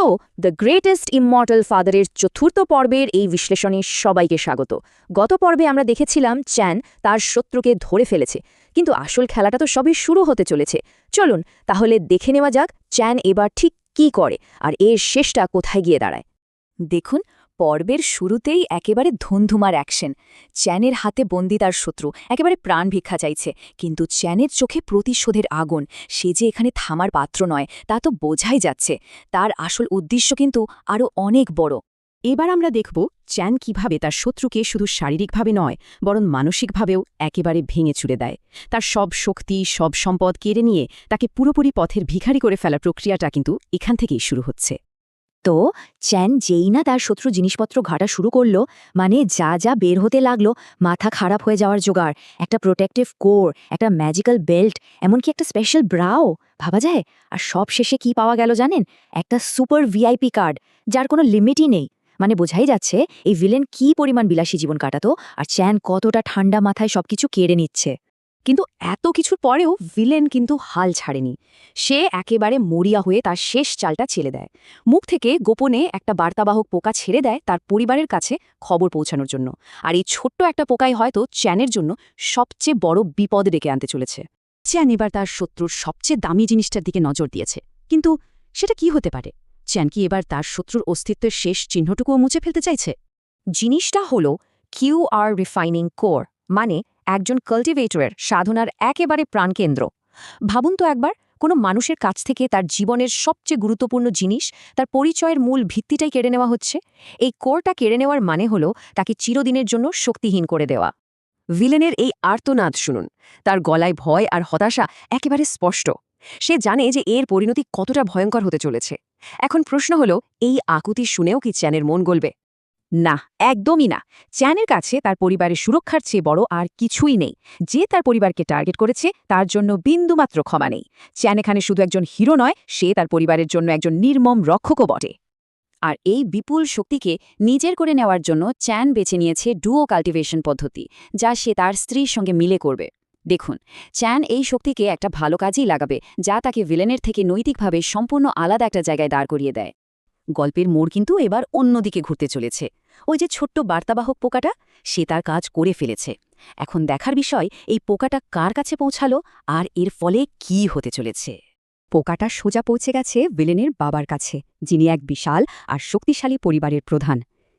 So the greatest immortal ফাদারের চতুর্থ পর্বের এই বিশ্লেষণে সবাইকে স্বাগত। গত পর্বে আমরা দেখেছিলাম চ্যান তার শত্রুকে ধরে ফেলেছে, কিন্তু আসল খেলাটা তো সবই শুরু হতে চলেছে। চলুন তাহলে দেখে নেওয়া যাক চ্যান এবার ঠিক কী করে আর এর শেষটা কোথায় গিয়ে দাঁড়ায়। দেখুন, পর্বের শুরুতেই একেবারে ধুমধুমার অ্যাকশন। চ্যানের হাতে বন্দি তার শত্রু একেবারে প্রাণ ভিক্ষা চাইছে, কিন্তু চ্যানের চোখে প্রতিশোধের আগুন। সে যে এখানে থামার পাত্র নয় তা তো বোঝাই যাচ্ছে। তার আসল উদ্দেশ্য কিন্তু আরও অনেক বড়। এবার আমরা দেখব চ্যান কিভাবে তার শত্রুকে শুধু শারীরিকভাবে নয় বরং মানসিকভাবেও একেবারে ভেঙে চুরে দেয়। তার সব শক্তি, সব সম্পদ কেড়ে নিয়ে তাকে পুরোপুরি পথের ভিখারি করে ফেলার প্রক্রিয়াটা কিন্তু এখান থেকেই শুরু হচ্ছে। তো চ্যান যেই না তার শত্রু জিনিসপত্র ঘাটা শুরু করলো, মানে যা যা বের হতে লাগলো, মাথা খারাপ হয়ে যাওয়ার জোগাড়, একটা প্রোটেক্টিভ কোর, একটা ম্যাজিক্যাল বেল্ট, এমনকি একটা স্পেশাল ব্রাও, ভাবা যায়। আর সব শেষে কি পাওয়া গেল জানেন? একটা সুপার ভিআইপি কার্ড, যার কোনো লিমিটই নেই। মানে বোঝাই যাচ্ছে এই ভিলেন কি পরিমাণ বিলাসী জীবন কাটাতো, আর চ্যান কতটা ঠান্ডা মাথায় সবকিছু কেড়ে নিচ্ছে। কিন্তু এত কিছুর পরেও ভিলেন কিন্তু হাল ছাড়েনি। সে একেবারে মরিয়া হয়ে তার শেষ চালটা ছেড়ে দেয়। মুখ থেকে গোপনে একটা বার্তাবাহক পোকা ছেড়ে দেয় তার পরিবারের কাছে খবর পৌঁছানোর জন্য। আর এই ছোট্ট একটা পোকাই হয়তো চ্যানের জন্য সবচেয়ে বড় বিপদ ডেকে আনতে চলেছে। চ্যান এবার তার শত্রুর সবচেয়ে দামি জিনিসটার দিকে নজর দিয়েছে। কিন্তু সেটা কি হতে পারে? চ্যান কি এবার তার শত্রুর অস্তিত্বের শেষ চিহ্নটুকুও মুছে ফেলতে চাইছে? জিনিসটা হলো কিউআর রিফাইনিং কোর, মানে একজন কাল্টিভেটরের সাধনার একেবারে প্রাণকেন্দ্র। ভাবুন তো একবার, কোনো মানুষের কাছ থেকে তার জীবনের সবচেয়ে গুরুত্বপূর্ণ জিনিস, তার পরিচয়ের মূল ভিত্তিটাই কেড়ে নেওয়া হচ্ছে। এই কোরটা কেড়ে নেওয়ার মানে হলো তাকে চিরদিনের জন্য শক্তিহীন করে দেওয়া। ভিলেনের এই আর্তনাদ শুনুন। তার গলায় ভয় আর হতাশা একেবারে স্পষ্ট। সে জানে যে এর পরিণতি কতটা ভয়ঙ্কর হতে চলেছে। এখন প্রশ্ন হলো, এই আকুতি শুনেও কি চ্যানের মন গলবে? না, একদমই না। চ্যানের কাছে তার পরিবারের সুরক্ষার চেয়ে বড় আর কিছুই নেই। যে তার পরিবারকে টার্গেট করেছে তার জন্য বিন্দুমাত্র ক্ষমা নেই। চ্যান এখানে শুধু একজন হিরো নয়, সে তার পরিবারের জন্য একজন নির্মম রক্ষকও বটে। আর এই বিপুল শক্তিকে নিজের করে নেওয়ার জন্য চ্যান বেছে নিয়েছে ডুও কাল্টিভেশন পদ্ধতি, যা সে তার স্ত্রীর সঙ্গে মিলে করবে। দেখুন, চ্যান এই শক্তিকে একটা ভালো কাজেই লাগাবে, যা তাকে ভিলেনের থেকে নৈতিকভাবে সম্পূর্ণ আলাদা একটা জায়গায় দাঁড় করিয়ে দেয়। গল্পের মোড় কিন্তু এবার অন্যদিকে ঘুরতে চলেছে। ওই যে ছোট্ট বার্তাবাহক পোকাটা, সে তার কাজ করে ফেলেছে। এখন দেখার বিষয়, এই পোকাটা কার কাছে পৌঁছালো আর এর ফলে কি হতে চলেছে। পোকাটা সোজা পৌঁছে গেছে ভিলেনের বাবার কাছে, যিনি এক বিশাল আর শক্তিশালী পরিবারের প্রধান।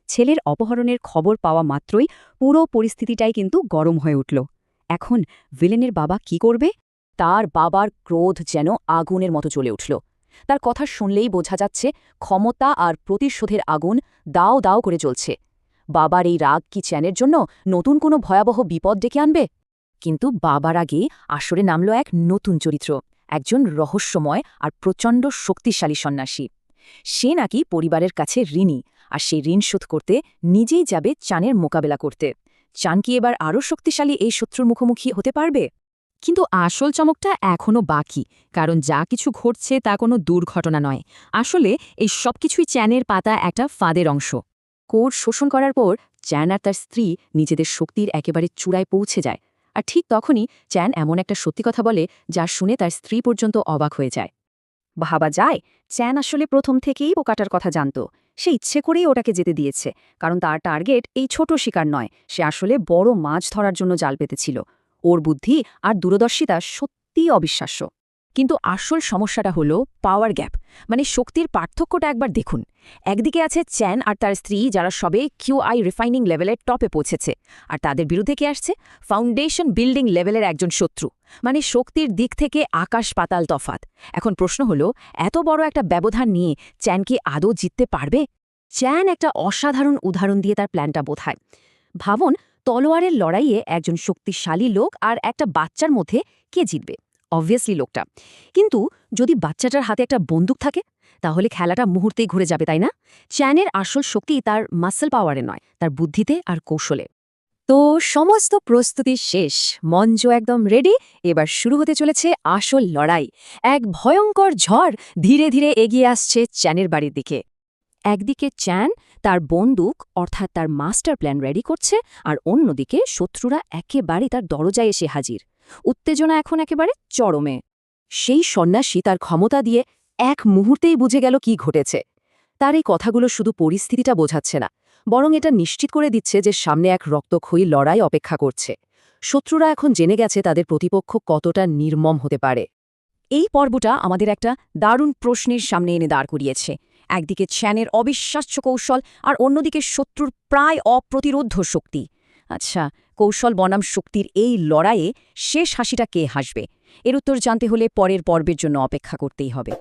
ছেলের অপহরণের খবর পাওয়া মাত্রই পুরো পরিস্থিতিটাই কিন্তু গরম হয়ে উঠল। এখন ভিলেনের বাবা কি করবে? তার বাবার ক্রোধ যেন আগুনের মতো জ্বলে উঠল। তার কথা শুনলেই বোঝা যাচ্ছে ক্ষমতা আর প্রতিশোধের আগুন দাও দাও করে জ্বলছে। বাবার এই রাগ কি চ্যানের জন্য নতুন কোনো ভয়াবহ বিপদ ডেকে আনবে? কিন্তু বাবার আগে আসরে নামল এক নতুন চরিত্র, একজন রহস্যময় আর প্রচণ্ড শক্তিশালী সন্ন্যাসী। সে নাকি পরিবারের কাছে ঋণী, আর সেই ঋণ শোধ করতে নিজেই যাবে চানের মোকাবেলা করতে। চান কি এবার আরও শক্তিশালী এই শত্রুর মুখোমুখি হতে পারবে? কিন্তু আসল চমকটা এখনও বাকি, কারণ যা কিছু ঘটছে তা কোনো দুর্ঘটনা নয়। আসলে এই সবকিছুই চ্যানের পাতা একটা ফাঁদের অংশ। কোর শোষণ করার পর চ্যান আর তার স্ত্রী নিজেদের শক্তির একেবারে চূড়ায় পৌঁছে যায়। আর ঠিক তখনই চ্যান এমন একটা সত্যি কথা বলে, যা শুনে তার স্ত্রী পর্যন্ত অবাক হয়ে যায়। ভাবা যায়, চ্যান আসলে প্রথম থেকেই পোকাটার কথা জানত। সে ইচ্ছে করেই ওটাকে যেতে দিয়েছে, কারণ তার টার্গেট এই ছোট শিকার নয়। সে আসলে বড় মাছ ধরার জন্য জাল পেতেছিল। ওর বুদ্ধি আর দূরদর্শিতা সত্যিই অবিশ্বাস্য। কিন্তু আসল সমস্যাটা হলো পাওয়ার গ্যাপ, মানে শক্তির পার্থক্যটা একবার দেখুন। একদিকে আছে চ্যান আর তার স্ত্রী, যারা সবে কিউআই রিফাইনিং লেভেলের টপে পৌঁছেছে, আর তাদের বিরুদ্ধে কে আসছে ফাউন্ডেশন বিল্ডিং লেভেলের একজন শত্রু। মানে শক্তির দিক থেকে আকাশ পাতাল তফাত। এখন প্রশ্ন হলো, এত বড় একটা ব্যবধান নিয়ে চ্যান কি আদৌ জিততে পারবে? চ্যান একটা অসাধারণ উদাহরণ দিয়ে তার প্ল্যানটা বোঝায়। ভাবুন, তলোয়ারের লড়াইয়ে একজন শক্তিশালী লোক আর একটা বাচ্চার মধ্যে কে জিতবে? অবভিয়াসলি লোকটা। কিন্তু যদি বাচ্চাটার হাতে একটা বন্দুক থাকে, তাহলে খেলাটা মুহূর্তেই ঘুরে যাবে, তাই না? চ্যানের আসল শক্তি তার মাসল পাওয়ারে নয়, তার বুদ্ধিতে আর কৌশলে। তো সমস্ত প্রস্তুতি শেষ, মঞ্চ একদম রেডি। এবার শুরু হতে চলেছে আসল লড়াই। এক ভয়ঙ্কর ঝড় ধীরে ধীরে এগিয়ে আসছে চ্যানের বাড়ির দিকে। একদিকে চ্যান তার বন্দুক অর্থাৎ তার মাস্টার প্ল্যান রেডি করছে, আর অন্যদিকে শত্রুরা একেবারে তার দরজায় এসে হাজির। উত্তেজনা এখন একেবারে চরমে। সেই সন্ন্যাসী তার ক্ষমতা দিয়ে এক মুহূর্তেই বুঝে গেল কি ঘটেছে। তার এই কথাগুলো শুধু পরিস্থিতিটা বোঝাচ্ছে না, বরং এটা নিশ্চিত করে দিচ্ছে যে সামনে এক রক্তক্ষয়ী লড়াই অপেক্ষা করছে। শত্রুরা এখন জেনে গেছে তাদের প্রতিপক্ষ কতটা নির্মম হতে পারে। এই পর্বটা আমাদের একটা দারুণ প্রশ্নের সামনে এনে দাঁড় করিয়েছে। একদিকে চ্যানের অবিশ্বাস্য কৌশল আর অন্যদিকে শত্রুর প্রায় অপ্রতিরোধ্য শক্তি। আচ্ছা, কৌশল বনাম শক্তির এই লড়াইয়ে শেষ হাসিটা কে হাসবে? এর উত্তর জানতে হলে পরের পর্বের জন্য অপেক্ষা করতেই হবে।